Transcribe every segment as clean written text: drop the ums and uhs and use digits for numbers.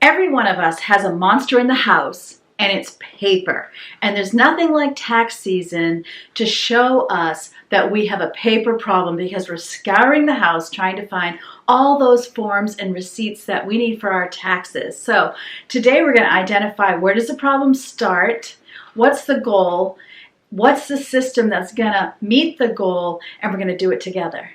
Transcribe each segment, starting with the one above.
Every one of us has a monster in the house, and it's paper. And there's nothing like tax season to show us that we have a paper problem, because we're scouring the house trying to find all those forms and receipts that we need for our taxes. So today we're going to identify, where does the problem start? What's the goal? What's the system that's going to meet the goal? And we're going to do it together.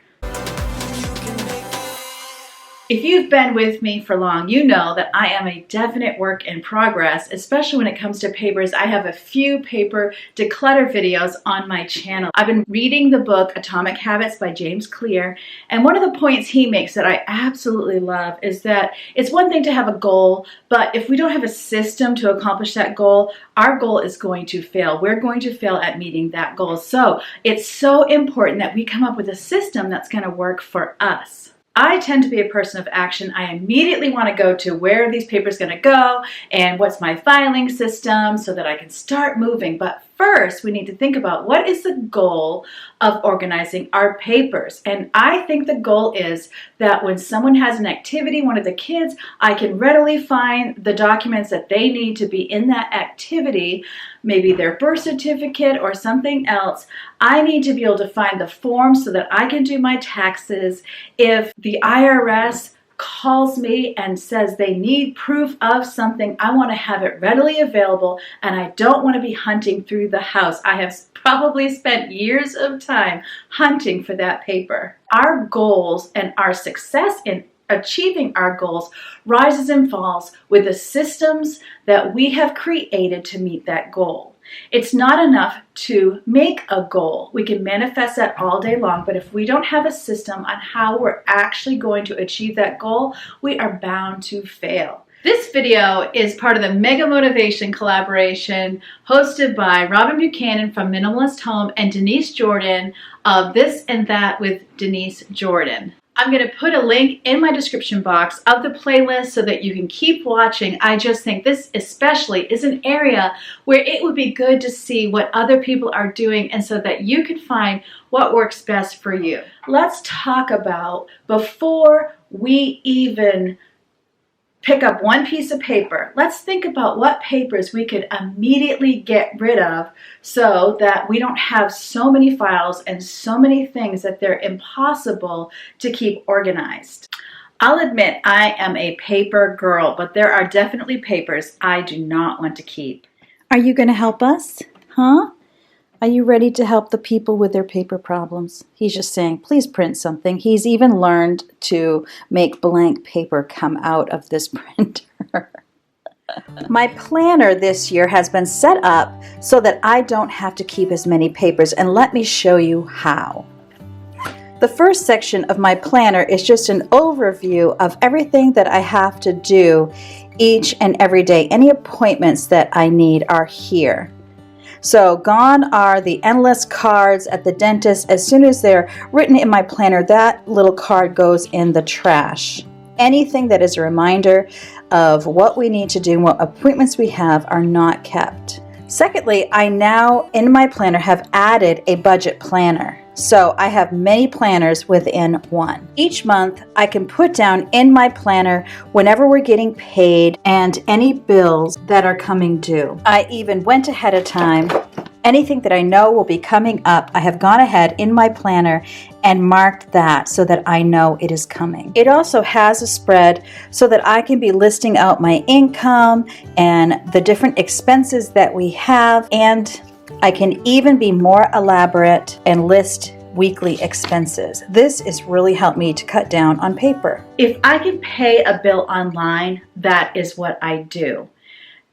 If you've been with me for long, you know that I am a definite work in progress, especially when it comes to papers. I have a few paper declutter videos on my channel. I've been reading the book Atomic Habits by James Clear, and one of the points he makes that I absolutely love is that it's one thing to have a goal, but if we don't have a system to accomplish that goal, our goal is going to fail. We're going to fail at meeting that goal. So it's so important that we come up with a system that's going to work for us. I tend to be a person of action. I immediately want to go to where are these papers going to go and what's my filing system so that I can start moving. But first, we need to think about what is the goal of organizing our papers. And I think the goal is that when someone has an activity, one of the kids, I can readily find the documents that they need to be in that activity, maybe their birth certificate or something else. I need to be able to find the form so that I can do my taxes. If the IRS calls me and says they need proof of something, I want to have it readily available, and I don't want to be hunting through the house. I have probably spent years of time hunting for that paper. Our goals and our success in achieving our goals rises and falls with the systems that we have created to meet that goal. It's not enough to make a goal. We can manifest that all day long, but if we don't have a system on how we're actually going to achieve that goal, we are bound to fail. This video is part of the Mega Motivation collaboration hosted by Robin Buchanan from Minimalist Home and Denise Jordan of This and That with Denise Jordan. I'm going to put a link in my description box of the playlist so that you can keep watching. I just think this especially is an area where it would be good to see what other people are doing, and so that you can find what works best for you. Let's talk about, before we even pick up one piece of paper, let's think about what papers we could immediately get rid of so that we don't have so many files and so many things that they're impossible to keep organized. I'll admit I am a paper girl, but there are definitely papers I do not want to keep. Are you going to help us? Huh? Are you ready to help the people with their paper problems? He's just saying, please print something. He's even learned to make blank paper come out of this printer. My planner this year has been set up so that I don't have to keep as many papers, and let me show you how. The first section of my planner is just an overview of everything that I have to do each and every day. Any appointments that I need are here. So gone are the endless cards at the dentist. As soon as they're written in my planner, that little card goes in the trash. Anything that is a reminder of what we need to do and what appointments we have are not kept. Secondly, I now in my planner have added a budget planner. So I have many planners within one. Each month I can put down in my planner whenever we're getting paid and any bills that are coming due. I even went ahead of time. Anything that I know will be coming up, I have gone ahead in my planner and marked that so that I know it is coming. It also has a spread so that I can be listing out my income and the different expenses that we have, and I can even be more elaborate and list weekly expenses. This has really helped me to cut down on paper. If I can pay a bill online, that is what I do.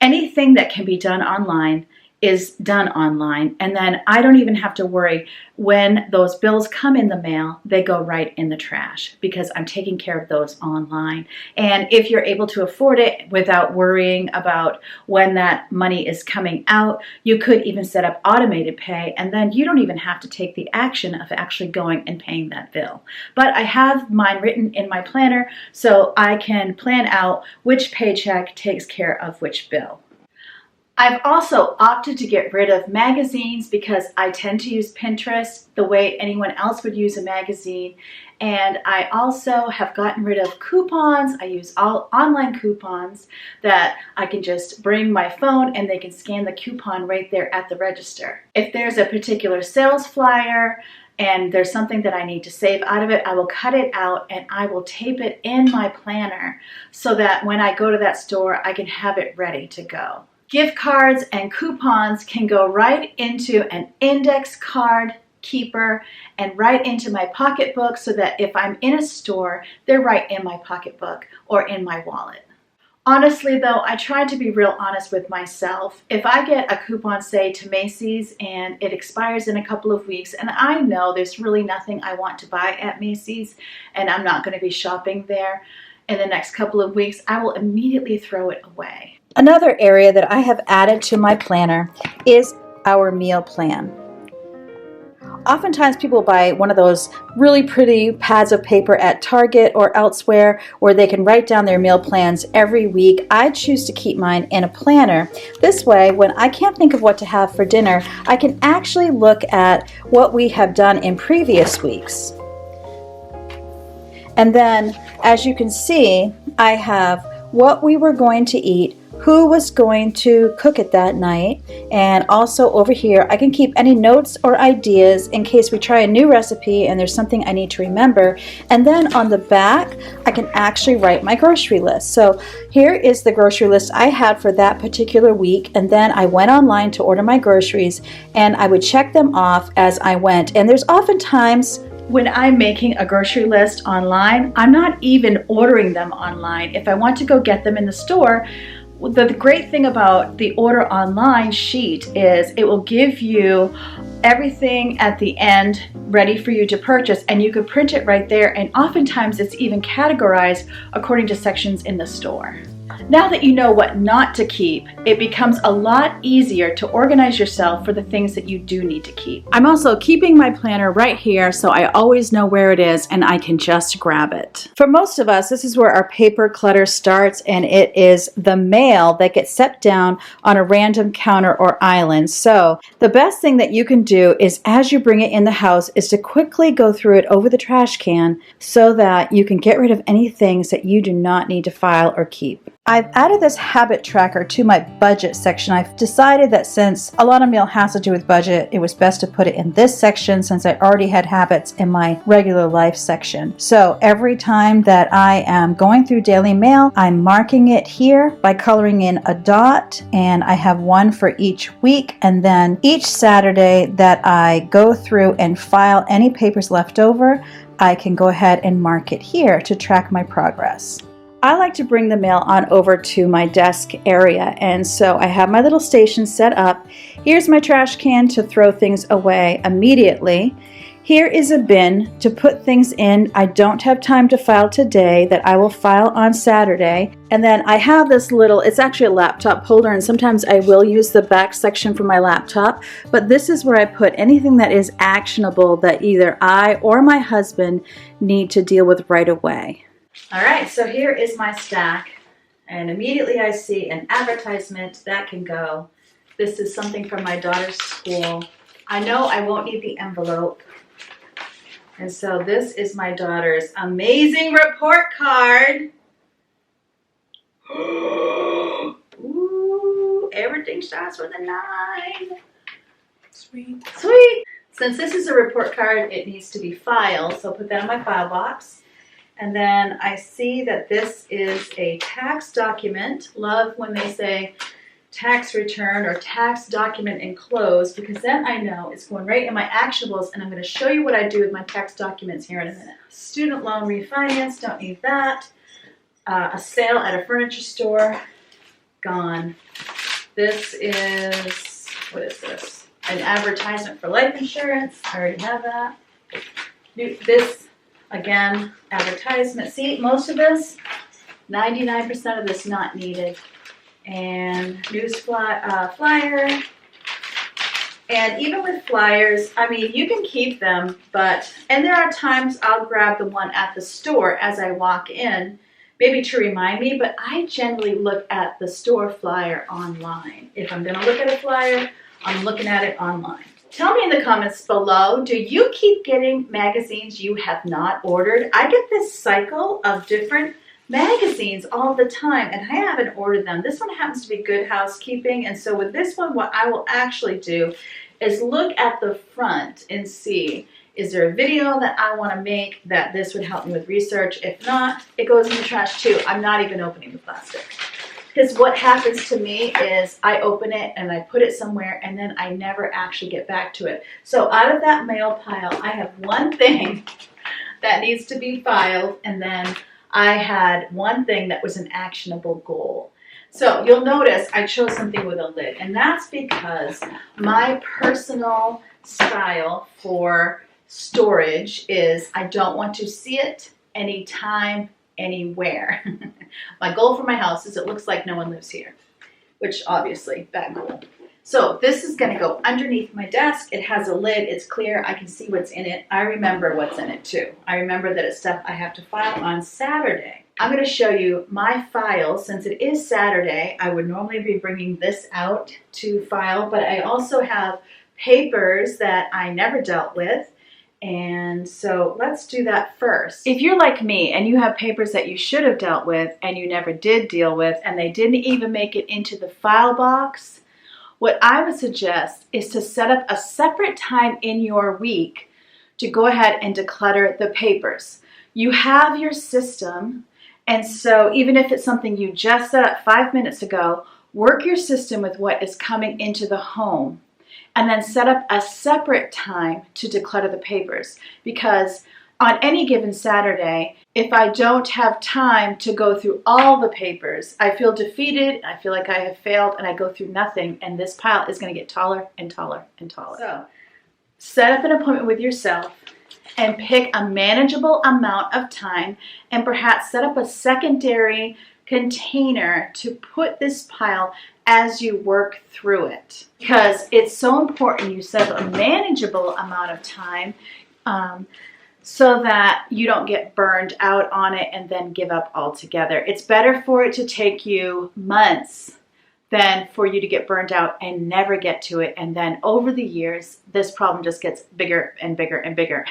Anything that can be done online is done online, and then I don't even have to worry when those bills come in the mail. They go right in the trash because I'm taking care of those online. And if you're able to afford it without worrying about when that money is coming out, you could even set up automated pay, and then you don't even have to take the action of actually going and paying that bill. But I have mine written in my planner so I can plan out which paycheck takes care of which bill. I've also opted to get rid of magazines because I tend to use Pinterest the way anyone else would use a magazine. And I also have gotten rid of coupons. I use all online coupons that I can just bring my phone and they can scan the coupon right there at the register. If there's a particular sales flyer and there's something that I need to save out of it, I will cut it out and I will tape it in my planner so that when I go to that store, I can have it ready to go. Gift cards and coupons can go right into an index card keeper and right into my pocketbook so that if I'm in a store, they're right in my pocketbook or in my wallet. Honestly though, I try to be real honest with myself. If I get a coupon, say to Macy's, and it expires in a couple of weeks, and I know there's really nothing I want to buy at Macy's and I'm not going to be shopping there in the next couple of weeks, I will immediately throw it away. Another area that I have added to my planner is our meal plan. Oftentimes people buy one of those really pretty pads of paper at Target or elsewhere where they can write down their meal plans every week. I choose to keep mine in a planner. This way, when I can't think of what to have for dinner, I can actually look at what we have done in previous weeks. And then, as you can see, I have what we were going to eat, who was going to cook it that night, and also over here I can keep any notes or ideas in case we try a new recipe and there's something I need to remember. And then on the back I can actually write my grocery list. So here is the grocery list I had for that particular week, and then I went online to order my groceries and I would check them off as I went. And there's oftentimes when I'm making a grocery list online, I'm not even ordering them online. If I want to go get them in the store, the great thing about the order online sheet is it will give you everything at the end ready for you to purchase, and you could print it right there, and oftentimes it's even categorized according to sections in the store. Now that you know what not to keep, it becomes a lot easier to organize yourself for the things that you do need to keep. I'm also keeping my planner right here so I always know where it is and I can just grab it. For most of us, this is where our paper clutter starts, and it is the mail that gets set down on a random counter or island. So the best thing that you can do is, as you bring it in the house, is to quickly go through it over the trash can so that you can get rid of any things that you do not need to file or keep. I've added this habit tracker to my budget section. I've decided that since a lot of mail has to do with budget, it was best to put it in this section since I already had habits in my regular life section. So every time that I am going through daily mail, I'm marking it here by coloring in a dot, and I have one for each week. And then each Saturday that I go through and file any papers left over, I can go ahead and mark it here to track my progress. I like to bring the mail on over to my desk area, and so I have my little station set up. Here's my trash can to throw things away immediately. Here is a bin to put things in I don't have time to file today that I will file on Saturday. And then I have this little, it's actually a laptop holder, and sometimes I will use the back section for my laptop, but this is where I put anything that is actionable that either I or my husband need to deal with right away. All right, so here is my stack, and immediately I see an advertisement that can go. This is something from my daughter's school. I know I won't need the envelope, and so this is my daughter's amazing report card. Ooh, everything starts with a 9. Sweet. Sweet. Since this is a report card, it needs to be filed, so I'll put that in my file box. And then I see that this is a tax document. Love when they say tax return or tax document enclosed, because then I know it's going right in my actionables, and I'm going to show you what I do with my tax documents here in a minute. Student loan refinance, don't need that. A sale at a furniture store, gone. This is, what is this? An advertisement for life insurance, I already have that. This, again, advertisement. See, most of this, 99% of this not needed. And news flyer. And even with flyers, I mean, you can keep them, and there are times I'll grab the one at the store as I walk in maybe to remind me, but I generally look at the store flyer online. If I'm gonna look at a flyer, I'm looking at it online. Tell me in the comments below, do you keep getting magazines you have not ordered? I get this cycle of different magazines all the time, and I haven't ordered them. This one happens to be Good Housekeeping, and so with this one, what I will actually do is look at the front and see, is there a video that I want to make that this would help me with research? If not, it goes in the trash too. I'm not even opening the plastic. Because what happens to me is I open it and I put it somewhere and then I never actually get back to it. So out of that mail pile, I have one thing that needs to be filed, and then I had one thing that was an actionable goal. So you'll notice I chose something with a lid, and that's because my personal style for storage is I don't want to see it anytime, anywhere. My goal for my house is it looks like no one lives here, which obviously bad goal. So this is going to go underneath my desk. It has a lid. It's clear. I can see what's in it. I remember what's in it too. I remember that it's stuff I have to file on Saturday. I'm going to show you my files. Since it is Saturday, I would normally be bringing this out to file, but I also have papers that I never dealt with. And so let's do that first. If you're like me and you have papers that you should have dealt with and you never did deal with and they didn't even make it into the file box, what I would suggest is to set up a separate time in your week to go ahead and declutter the papers. You have your system, and so even if it's something you just set up 5 minutes ago, work your system with what is coming into the home. And then set up a separate time to declutter the papers, because on any given Saturday, if I don't have time to go through all the papers, I feel defeated, I feel like I have failed, and I go through nothing, and this pile is going to get taller and taller and taller. So set up an appointment with yourself and pick a manageable amount of time, and perhaps set up a secondary container to put this pile as you work through it, because it's so important you set up a manageable amount of time so that you don't get burned out on it and then give up altogether. It's better for it to take you months than for you to get burned out and never get to it, and then over the years this problem just gets bigger and bigger and bigger.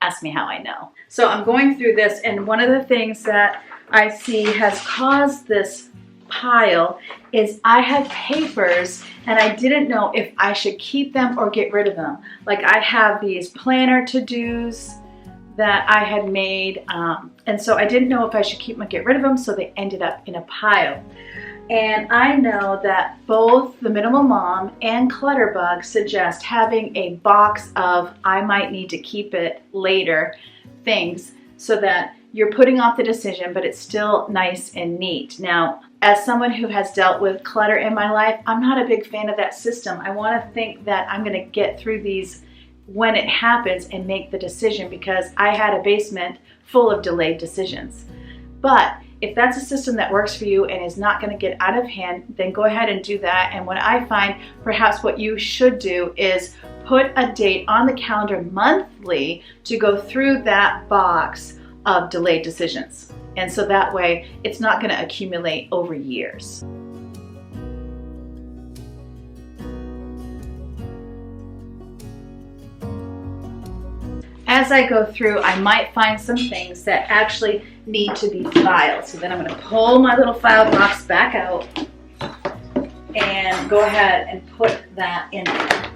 Ask me how I know. So I'm going through this, and one of the things that I see has caused this pile is I have papers and I didn't know if I should keep them or get rid of them. Like I have these planner to-dos that I had made, and so I didn't know if I should keep them or get rid of them, so they ended up in a pile. And I know that both the Minimal Mom and Clutterbug suggest having a box of I might need to keep it later things, so that you're putting off the decision, but it's still nice and neat. Now, as someone who has dealt with clutter in my life, I'm not a big fan of that system. I want to think that I'm going to get through these when it happens and make the decision, because I had a basement full of delayed decisions. But if that's a system that works for you and is not going to get out of hand, then go ahead and do that. And what I find perhaps what you should do is put a date on the calendar monthly to go through that box of delayed decisions. And so that way it's not going to accumulate over years. As I go through, I might find some things that actually need to be filed. So then I'm going to pull my little file box back out and go ahead and put that in there.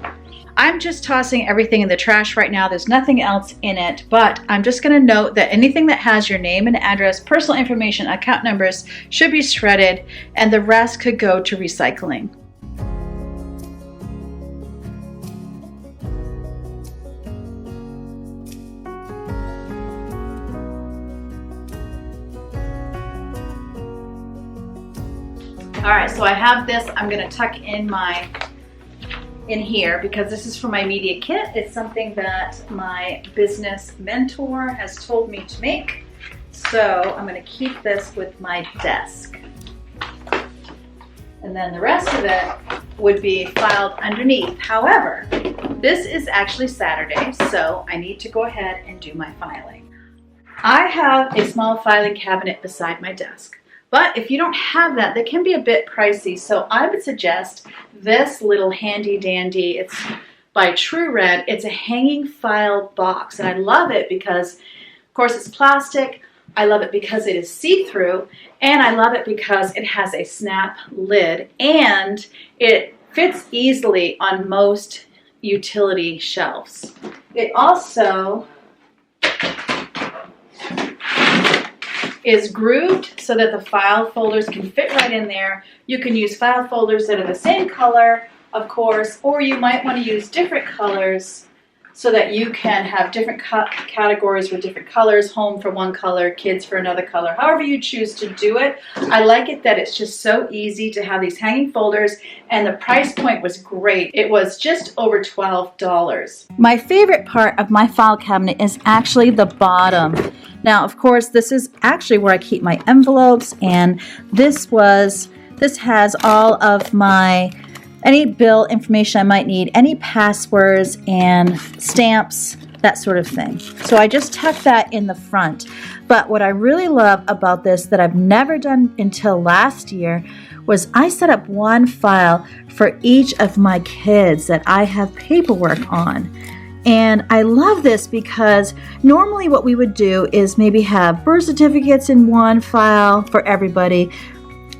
I'm just tossing everything in the trash right now. There's nothing else in it, but I'm just going to note that anything that has your name and address, personal information, account numbers should be shredded, and the rest could go to recycling. All right, so I have this. I'm going to tuck in here because this is for my media kit. It's something that my business mentor has told me to make. So I'm going to keep this with my desk. And then the rest of it would be filed underneath. However, this is actually Saturday, so I need to go ahead and do my filing. I have a small filing cabinet beside my desk. But if you don't have that, they can be a bit pricey. So I would suggest this little handy dandy. It's by True Red. It's a hanging file box. And I love it because, of course, it's plastic. I love it because it is see-through. And I love it because it has a snap lid. And it fits easily on most utility shelves. It also is grooved so that the file folders can fit right in there. You can use file folders that are the same color, of course, or you might want to use different colors so that you can have different categories with different colors, home for one color, kids for another color, however you choose to do it. I like it that it's just so easy to have these hanging folders, and the price point was great. It was just over $12. My favorite part of my file cabinet is actually the bottom. Now, of course, this is actually where I keep my envelopes, and this has all of my any bill information I might need, any passwords and stamps, that sort of thing. So I just tuck that in the front. But what I really love about this that I've never done until last year was I set up one file for each of my kids that I have paperwork on. And I love this because normally what we would do is maybe have birth certificates in one file for everybody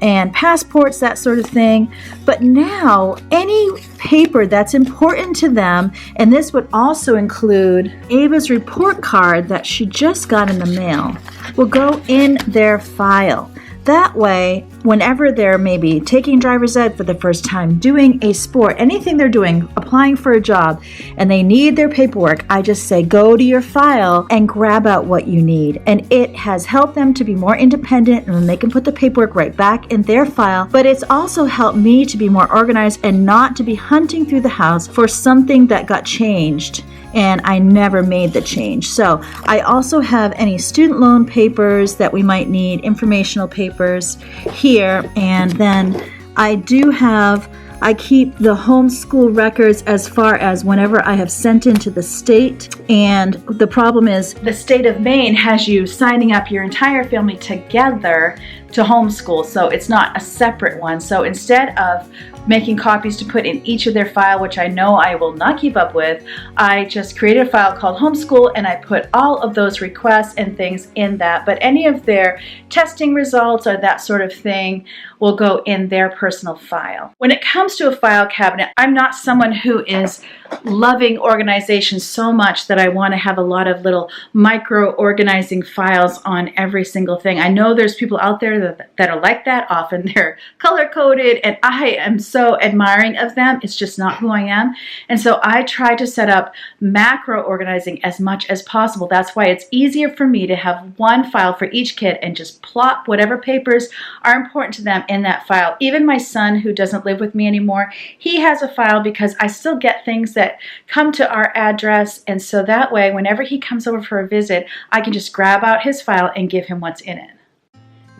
and passports, that sort of thing. But now any paper that's important to them, and this would also include Ava's report card that she just got in the mail, will go in their file. That way, whenever they're maybe taking driver's ed for the first time, doing a sport, anything they're doing, applying for a job, and they need their paperwork, I just say, go to your file and grab out what you need. And it has helped them to be more independent, and then they can put the paperwork right back in their file. But it's also helped me to be more organized and not to be hunting through the house for something that got changed and I never made the change. So I also have any student loan papers that we might need, informational papers here, and then I keep the homeschool records as far as whenever I have sent into the state. And the problem is the state of Maine has you signing up your entire family together to homeschool, so it's not a separate one. So instead of making copies to put in each of their file, which I know I will not keep up with, I just created a file called homeschool and I put all of those requests and things in that. But any of their testing results or that sort of thing will go in their personal file. When it comes to a file cabinet, I'm not someone who is loving organization so much that I want to have a lot of little micro organizing files on every single thing. I know there's people out there that are like that. Often they're color coded, and I am so admiring of them. It's just not who I am. And so I try to set up macro organizing as much as possible. That's why it's easier for me to have one file for each kid and just plop whatever papers are important to them in that file. Even my son, who doesn't live with me anymore, he has a file because I still get things that come to our address, and so that way whenever he comes over for a visit, I can just grab out his file and give him what's in it.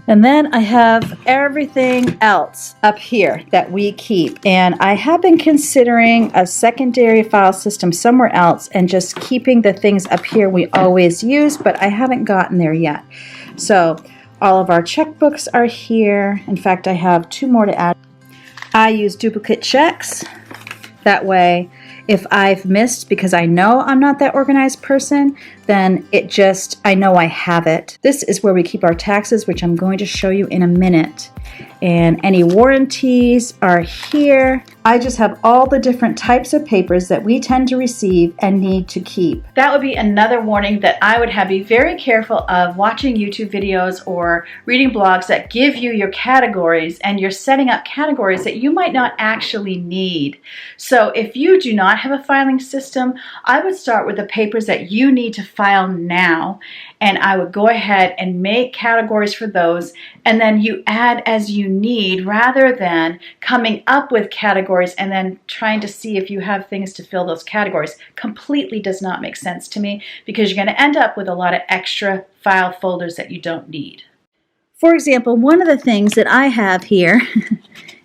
And then I have everything else up here that we keep. And I have been considering a secondary file system somewhere else and just keeping the things up here we always use, but I haven't gotten there yet. So all of our checkbooks are here. In fact, I have 2 more to add. I use duplicate checks. That way, if I've missed, because I know I'm not that organized person, then I know I have it. This is where we keep our taxes, which I'm going to show you in a minute. And any warranties are here. I just have all the different types of papers that we tend to receive and need to keep. That would be another warning that I would have. Be very careful of watching YouTube videos or reading blogs that give you your categories, and you're setting up categories that you might not actually need. So if you do not have a filing system, I would start with the papers that you need to file now, and I would go ahead and make categories for those, and then you add as you need rather than coming up with categories and then trying to see if you have things to fill those categories. Completely does not make sense to me, because you're going to end up with a lot of extra file folders that you don't need. For example, one of the things that I have here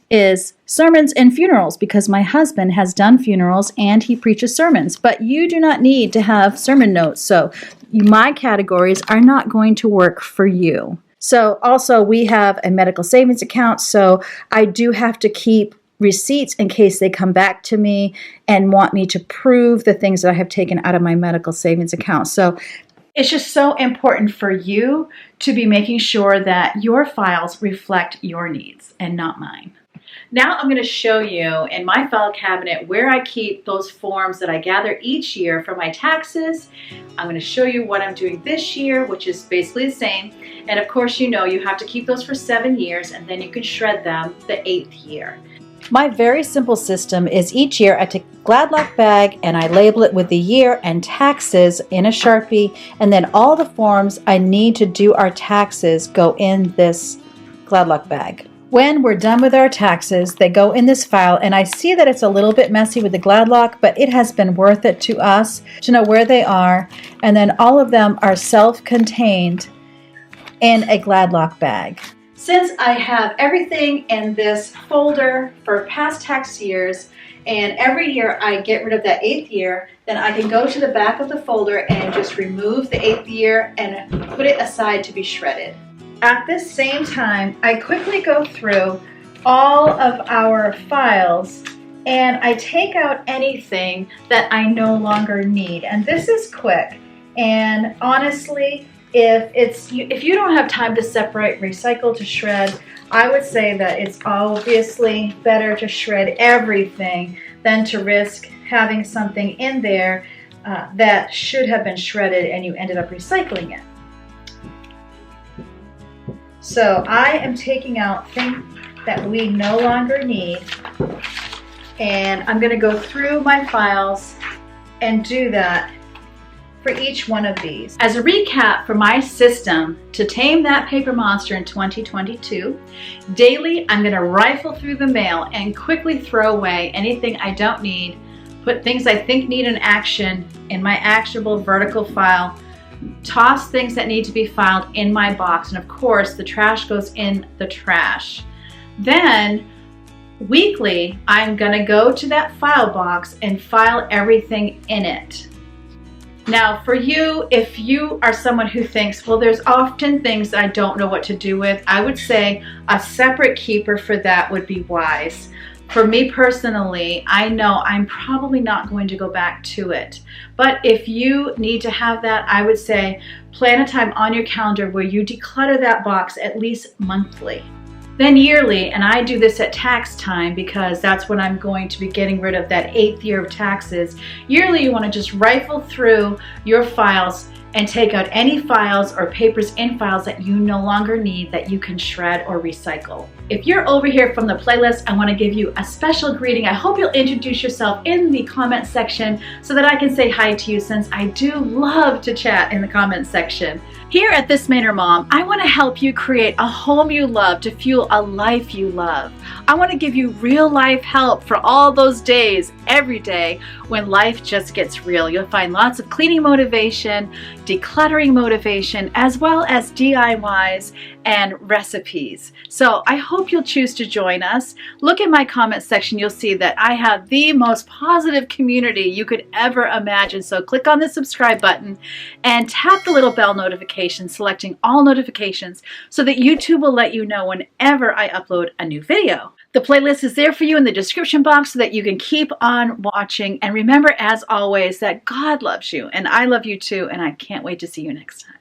is sermons and funerals, because my husband has done funerals and he preaches sermons. But you do not need to have sermon notes, so my categories are not going to work for you. So also we have a medical savings account, so I do have to keep receipts in case they come back to me and want me to prove the things that I have taken out of my medical savings account. So it's just so important for you to be making sure that your files reflect your needs and not mine. Now I'm going to show you in my file cabinet where I keep those forms that I gather each year for my taxes. I'm going to show you what I'm doing this year, which is basically the same. And of course, you know, you have to keep those for 7 years and then you can shred them the 8th year. My very simple system is each year I take a Gladlock bag and I label it with the year and taxes in a Sharpie, and then all the forms I need to do our taxes go in this Gladlock bag. When we're done with our taxes, they go in this file, and I see that it's a little bit messy with the Gladlock, but it has been worth it to us to know where they are, and then all of them are self-contained in a Gladlock bag. Since I have everything in this folder for past tax years, and every year I get rid of that 8th year, then I can go to the back of the folder and just remove the 8th year and put it aside to be shredded. At this same time, I quickly go through all of our files and I take out anything that I no longer need. And this is quick. And honestly, if you don't have time to separate recycle to shred, I would say that it's obviously better to shred everything than to risk having something in there that should have been shredded and you ended up recycling it. So I am taking out things that we no longer need, and I'm going to go through my files and do that for each one of these. As a recap for my system to tame that paper monster in 2022, daily I'm going to rifle through the mail and quickly throw away anything I don't need, put things I think need an action in my actionable vertical file, toss things that need to be filed in my box, and of course the trash goes in the trash. Then weekly I'm gonna go to that file box and file everything in it. Now for you, if you are someone who thinks, well, there's often things that I don't know what to do with, I would say a separate keeper for that would be wise. For me personally, I know I'm probably not going to go back to it. But if you need to have that, I would say plan a time on your calendar where you declutter that box at least monthly. Then yearly, and I do this at tax time because that's when I'm going to be getting rid of that 8th year of taxes. Yearly, you want to just rifle through your files and take out any files or papers in files that you no longer need that you can shred or recycle. If you're over here from the playlist, I want to give you a special greeting. I hope you'll introduce yourself in the comment section so that I can say hi to you, since I do love to chat in the comment section. Here at This Mainer Mom, I want to help you create a home you love to fuel a life you love. I want to give you real life help for all those days, every day, when life just gets real. You'll find lots of cleaning motivation, decluttering motivation, as well as DIYs and recipes. So I hope you'll choose to join us. Look in my comment section, you'll see that I have the most positive community you could ever imagine. So click on the subscribe button and tap the little bell notification, selecting all notifications so that YouTube will let you know whenever I upload a new video. The playlist is there for you in the description box so that you can keep on watching. And remember, as always, that God loves you and I love you too, and I can't wait to see you next time.